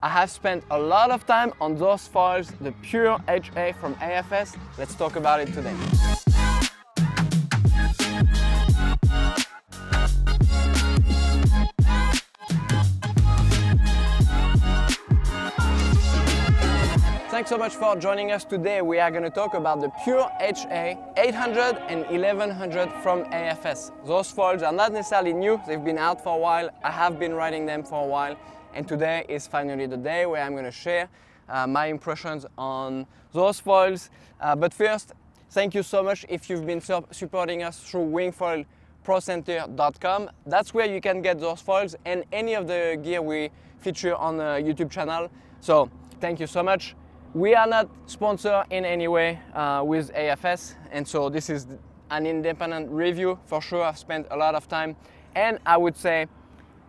I have spent a lot of time on those foils, the Pure HA from AFS. Let's talk about it today. Thanks so much for joining us today. We are going to talk about the Pure HA 800 and 1100 from AFS. Those foils are not necessarily new, they've been out for a while. I have been riding them for a while, and today is finally the day where I'm going to share my impressions on those foils. But first, thank you so much if you've been supporting us through wingfoilprocenter.com. That's where you can get those foils and any of the gear we feature on the YouTube channel. So thank you so much. We are not sponsored in any way with AFS, and so this is an independent review for sure. I've spent a lot of time, and I would say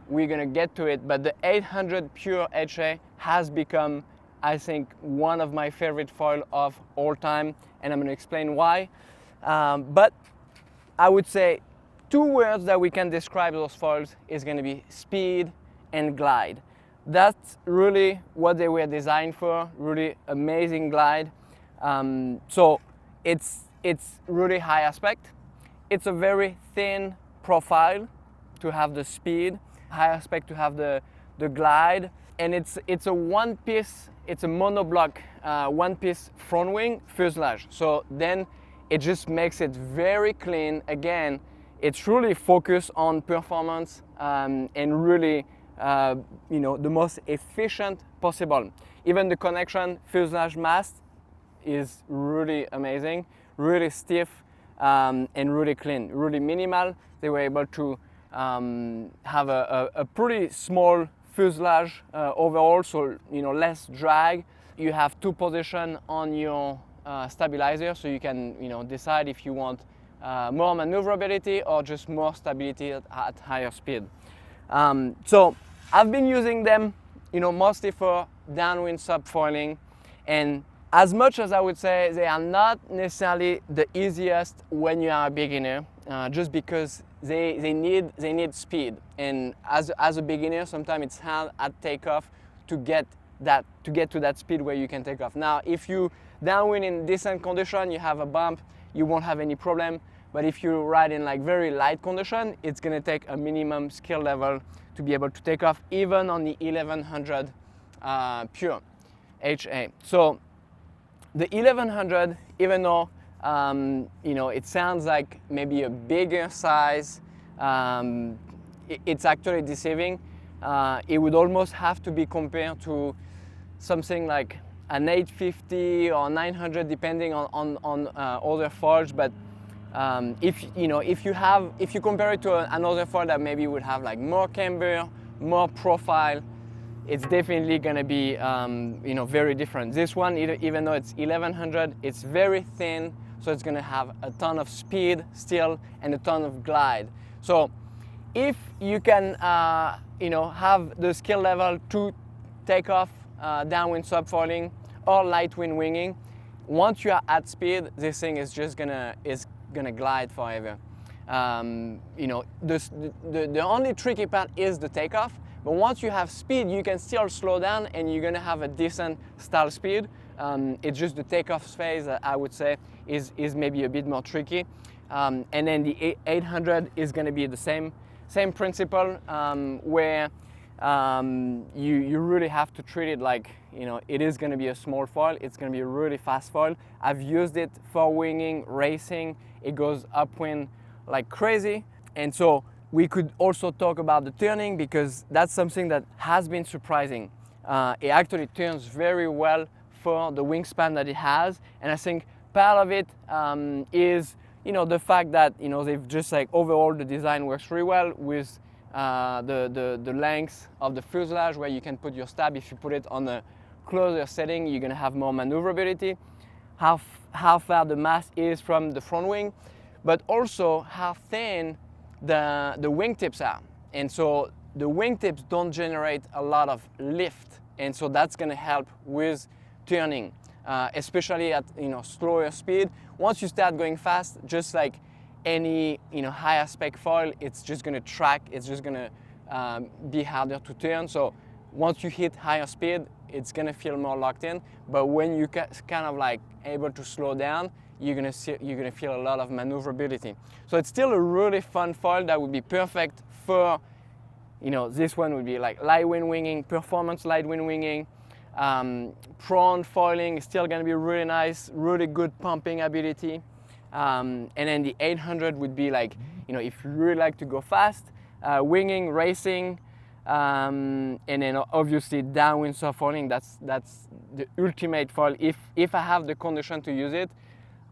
we're gonna get to it, but the 800 Pure HA has become, I think, one of my favorite foil of all time, and I'm gonna explain why. But I would say two words that we can describe those foils is gonna be speed and glide. That's really what they were designed for, really amazing glide. So it's really high aspect. It's a very thin profile to have the speed, high aspect to have the glide, and it's a one piece, it's a monoblock one piece front wing fuselage. So then it just makes it very clean. Again, it's really focused on performance and really the most efficient possible. Even the connection fuselage mast is really amazing, really stiff and really clean, really minimal. They were able to have a pretty small fuselage overall, so less drag. You have two positions on your stabilizer, so you can decide if you want more maneuverability or just more stability at higher speed. So I've been using them, mostly for downwind subfoiling, and as much as I would say they are not necessarily the easiest when you are a beginner, just because they need speed, and as a beginner, sometimes it's hard at takeoff to get to that speed where you can take off. Now, if you downwind in decent condition, you have a bump, you won't have any problem. But if you ride in like very light condition, it's gonna take a minimum skill level to be able to take off, even on the 1100 Pure HA. So the 1100, even though it sounds like maybe a bigger size, it's actually deceiving. It would almost have to be compared to something like an 850 or 900, depending on other foils. But if you compare it to another foil that maybe would have like more camber, more profile, it's definitely gonna be very different. This one, even though it's 1100, it's very thin, so it's gonna have a ton of speed still and a ton of glide. So if you can have the skill level to take off downwind subfoiling or light wind winging, once you are at speed, this thing is just gonna glide forever. The only tricky part is the takeoff, but once you have speed, you can still slow down and you're gonna have a decent stall speed. It's just the takeoff phase that I would say is maybe a bit more tricky. And then the 800 is gonna be the same principle, where you really have to treat it like it is going to be a small foil. It's going to be a really fast foil. I've used it for winging, racing. It goes upwind like crazy. And so we could also talk about the turning, because that's something that has been surprising. It actually turns very well for the wingspan that it has, and I think part of it is the fact that they've just like overall the design works really well with the length of the fuselage, where you can put your stab. If you put it on a closer setting, you're gonna have more maneuverability. How far the mast is from the front wing, but also how thin the wingtips are. And so the wingtips don't generate a lot of lift, and so that's gonna help with turning, especially at slower speed. Once you start going fast, just like any high aspect foil, it's just going to track, it's just going to be harder to turn. So once you hit higher speed, it's gonna feel more locked in. But when you kind of like able to slow down, you're gonna feel a lot of maneuverability. So it's still a really fun foil that would be perfect for, you know, this one would be like light wind winging, performance light wind winging. Prone foiling is still gonna be really nice, really good pumping ability. And then the 800 would be like, you know, if you really like to go fast, winging, racing, and then obviously downwind soft foiling. That's the ultimate foil. If I have the condition to use it,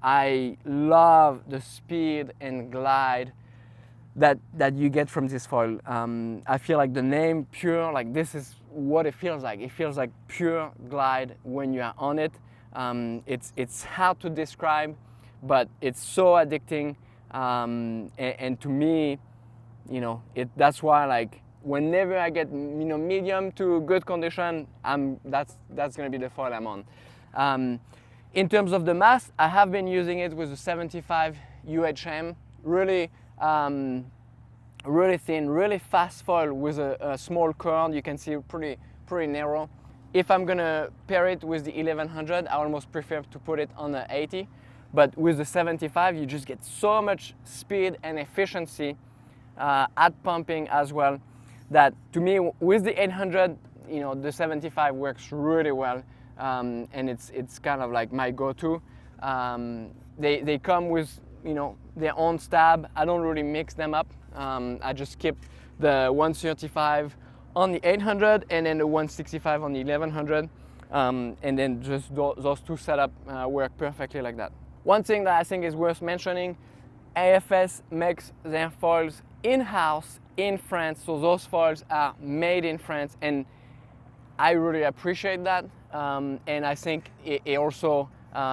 I love the speed and glide that you get from this foil. I feel like the name Pure, like this is what it feels like. It feels like pure glide when you are on it. It's hard to describe, but it's so addicting. And to me, you know, that's why, like, whenever I get, you know, medium to good condition, that's gonna be the foil I'm on. In terms of the mast, I have been using it with a 75 UHM, really thin, really fast foil with a small cord. You can see pretty narrow. If I'm gonna pair it with the 1100, I almost prefer to put it on the 80. But with the 75, you just get so much speed and efficiency at pumping as well, that to me, with the 800, you know, the 75 works really well. And it's kind of like my go-to. They come with, you know, their own stab. I don't really mix them up. I just keep the 135 on the 800 and then the 165 on the 1100. And then just those two setups work perfectly like that. One thing that I think is worth mentioning, AFS makes their foils in-house in France. So those foils are made in France, and I really appreciate that. And I think it also,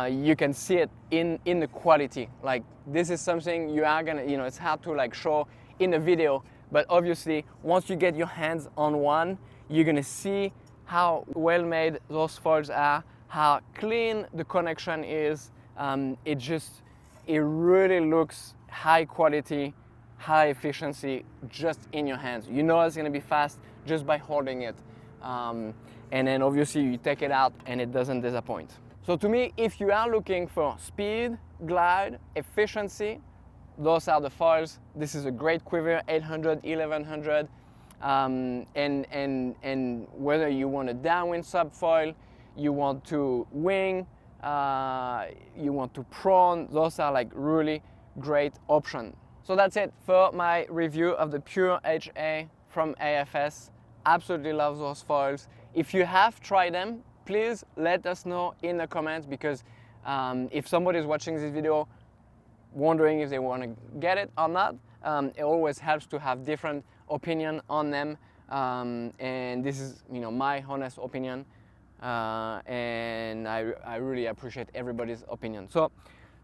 you can see it in the quality. Like, this is something you are gonna, you know, it's hard to like show in a video, but obviously once you get your hands on one, you're gonna see how well made those foils are, how clean the connection is. It really looks high quality, high efficiency just in your hands. You know it's gonna be fast just by holding it. And then obviously you take it out and it doesn't disappoint. So to me, if you are looking for speed, glide, efficiency, those are the foils. This is a great quiver, 800, 1100. And whether you want a downwind subfoil, you want to wing, you want to prone, those are like really great options. So that's it for my review of the Pure HA from AFS. Absolutely love those foils. If you have tried them, please let us know in the comments, because if somebody is watching this video wondering if they want to get it or not, it always helps to have different opinion on them. And this is, you know, my honest opinion. And I really appreciate everybody's opinion. So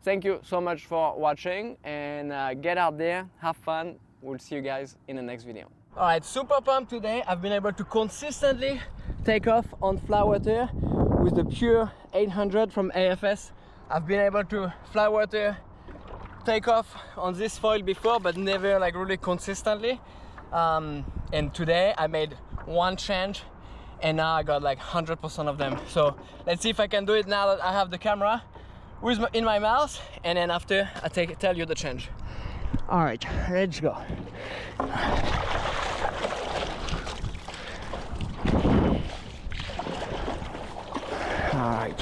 thank you so much for watching, and get out there, have fun. We'll see you guys in the next video. All right, super pumped today. I've been able to consistently take off on fly water with the Pure 800 from AFS. I've been able to fly water take off on this foil before, but never like really consistently. And today I made one change, and now I got like 100% of them. So let's see if I can do it now that I have the camera in my mouth, and then after I tell you the change. All right, let's go. All right.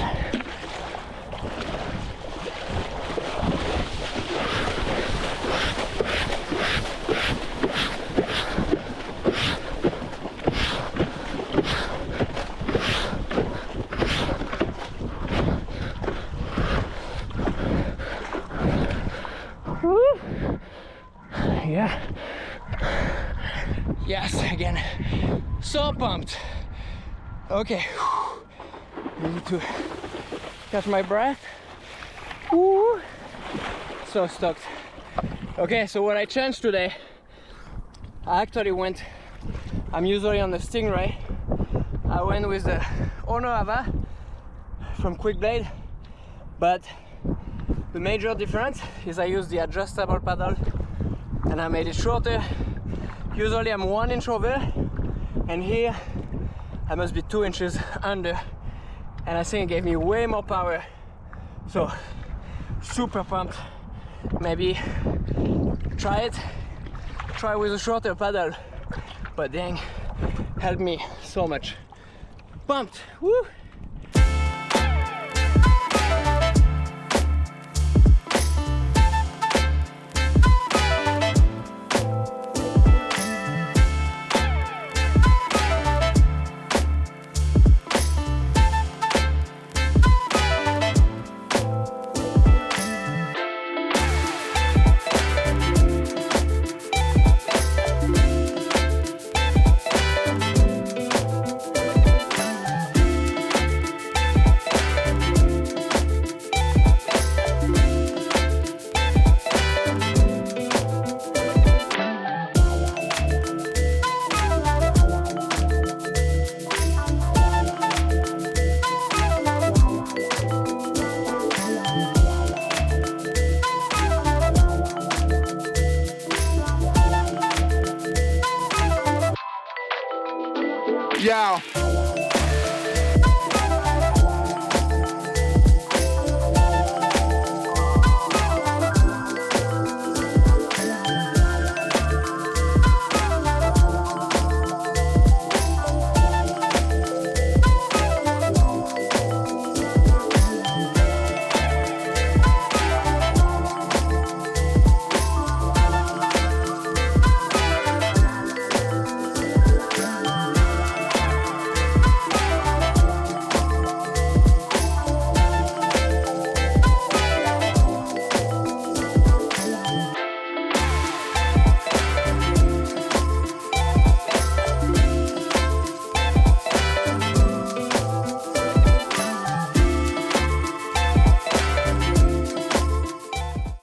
Yeah. Yes, again. So pumped. Okay. I need to catch my breath. Woo. So stoked. Okay, so what I changed today, I'm usually on the Stingray. I went with the Honor from Quickblade, but the major difference is I use the adjustable paddle and I made it shorter. Usually I'm 1 inch over, and here I must be 2 inches under, and I think it gave me way more power. So super pumped. Maybe try with a shorter paddle, but dang, helped me so much. Pumped. Woo!